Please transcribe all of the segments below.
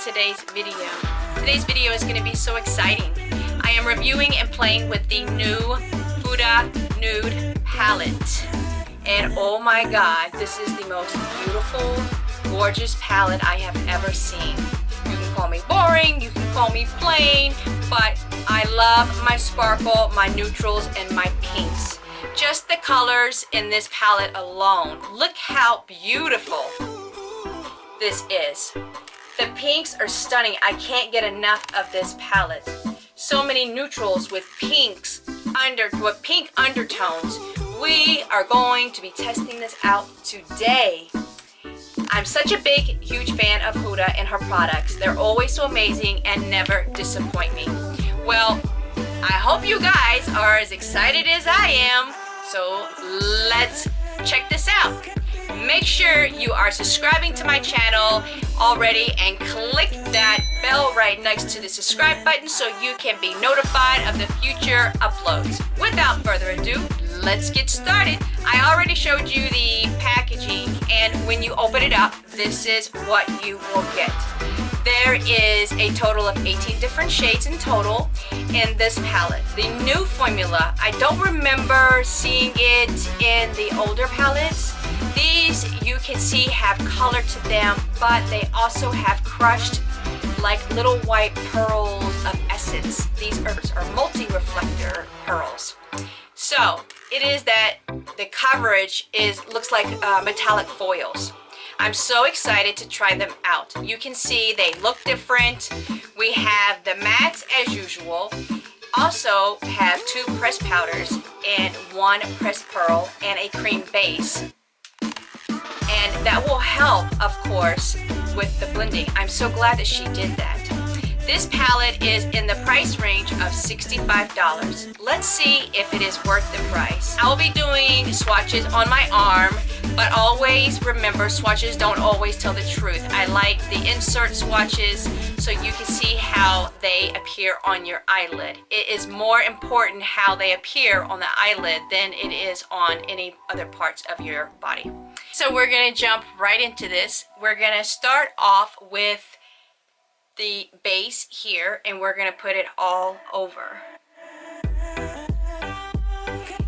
today's video. Today's video is going to be so exciting. I am reviewing and playing with the new Huda Nude palette. And oh my god, this is the most beautiful, gorgeous palette I have ever seen. You can call me boring, you can call me plain, but I love my sparkle, my neutrals, and my pinks. Just the colors in this palette alone. Look how beautiful this is. The pinks are stunning. I can't get enough of this palette. So many neutrals with pink undertones. We are going to be testing this out today. I'm such a big, huge fan of Huda and her products. They're always so amazing and never disappoint me. Well, I hope you guys are as excited as I am. So let's check this out. Make sure you are subscribing to my channel already and click that bell right next to the subscribe button so you can be notified of the future uploads. Without further ado, let's get started. I already showed you the packaging, and when you open it up, this is what you will get. There is a total of 18 different shades in total in this palette. The new formula, I don't remember seeing it in the older palettes. These, you can see, have color to them, but they also have crushed like little white pearls of essence. These are multi-reflector pearls. So it is that the coverage looks like metallic foils. I'm so excited to try them out. You can see they look different. We have the mattes as usual. Also have 2 pressed powders and 1 pressed pearl and a cream base. And that will help, of course, with the blending. I'm so glad that she did that. This palette is in the price range of $65. Let's see if it is worth the price. I will be doing swatches on my arm, but always remember, swatches don't always tell the truth. I like the insert swatches so you can see how they appear on your eyelid. It is more important how they appear on the eyelid than it is on any other parts of your body. So we're gonna jump right into this. We're gonna start off with the base here, and we're gonna put it all over.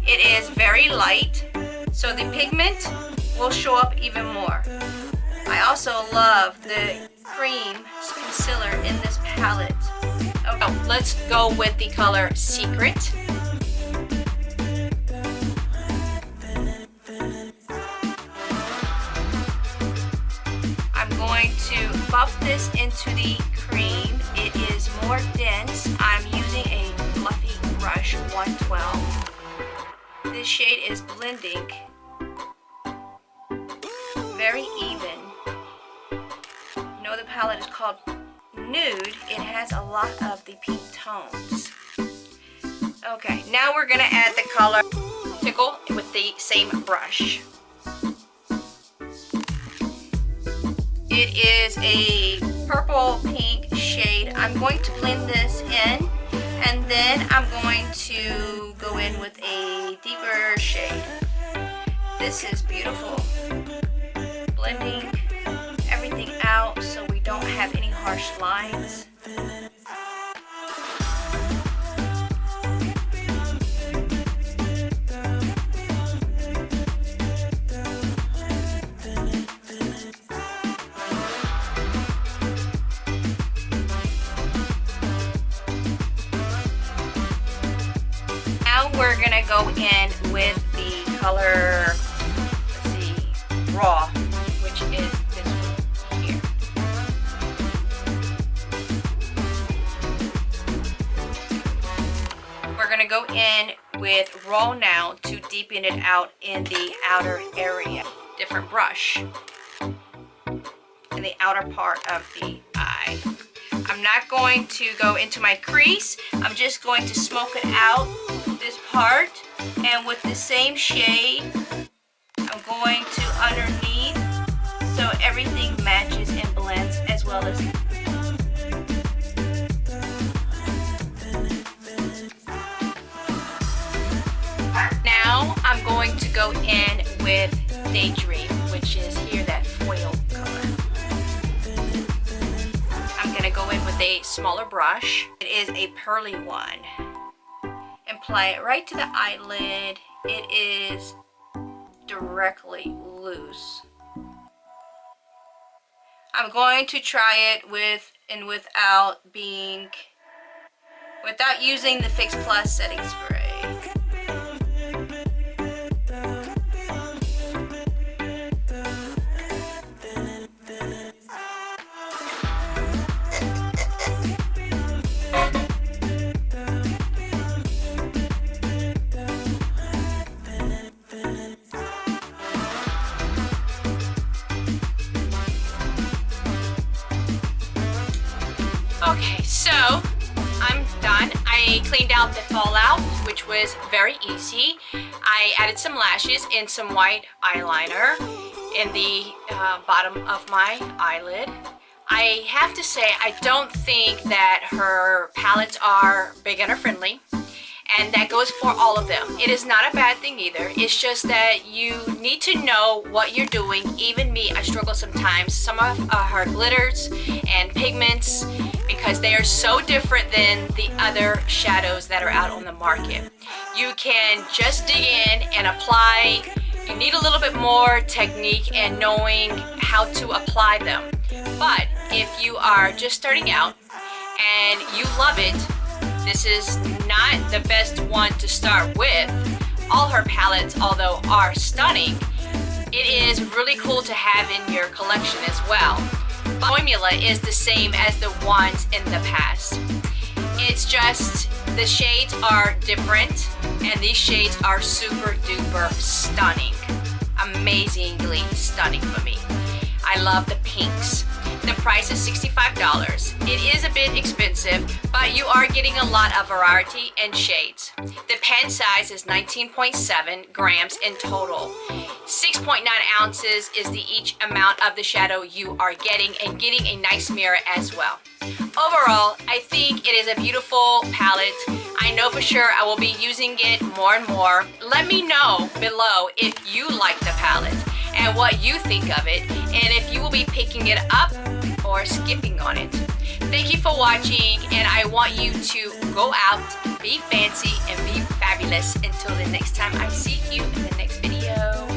It is very light, so the pigment will show up even more. I also love the cream concealer in this palette. Okay, let's go with the color Secret. I'm going to buff this into the cream. It is more dense. I'm using a fluffy brush, 112. This shade is blending very even. You know the palette is called Nude. It has a lot of the pink tones. Okay, now we're gonna add the color Tickle with the same brush. It is a purple pink shade. I'm going to blend this in, and then I'm going to go in with a deeper shade. This is beautiful. Blending everything out so we don't have any harsh lines. We're gonna go in with the color, let's see, Raw, which is this one here. We're gonna go in with Raw now to deepen it out in the outer area. Different brush in the outer part of the eye. I'm not going to go into my crease. I'm just going to smoke it out, this part, and with the same shade, I'm going to underneath so everything matches and blends as well as now I'm going to go in with Daydream, which is here, that foil color. I'm smaller brush. It is a pearly one. And apply it right to the eyelid. It is directly loose. I'm going to try it with and without using the Fix Plus setting spray. Okay, so I'm done. I cleaned out the fallout, which was very easy. I added some lashes and some white eyeliner in the bottom of my eyelid. I have to say, I don't think that her palettes are beginner friendly, and that goes for all of them. It is not a bad thing either. It's just that you need to know what you're doing. Even me, I struggle sometimes. Some of her glitters and pigments, because they are so different than the other shadows that are out on the market. You can just dig in and apply. You need a little bit more technique and knowing how to apply them. But if you are just starting out and you love it, this is not the best one to start with. All her palettes, although are stunning, it is really cool to have in your collection as well. The formula is the same as the ones in the past. It's just the shades are different, and these shades are super duper stunning. Amazingly stunning for me. I love the pinks. The price is $65. It is a bit expensive, but you are getting a lot of variety and shades. The pen size is 19.7 grams in total. 6.9 ounces is the each amount of the shadow you are getting, and getting a nice mirror as well. Overall, I think it is a beautiful palette. I know for sure I will be using it more and more. Let me know below if you like the palette and what you think of it, and if you will be picking it up or skipping on it. Thank you for watching, and I want you to go out, be fancy, and be fabulous until the next time I see you in the next video.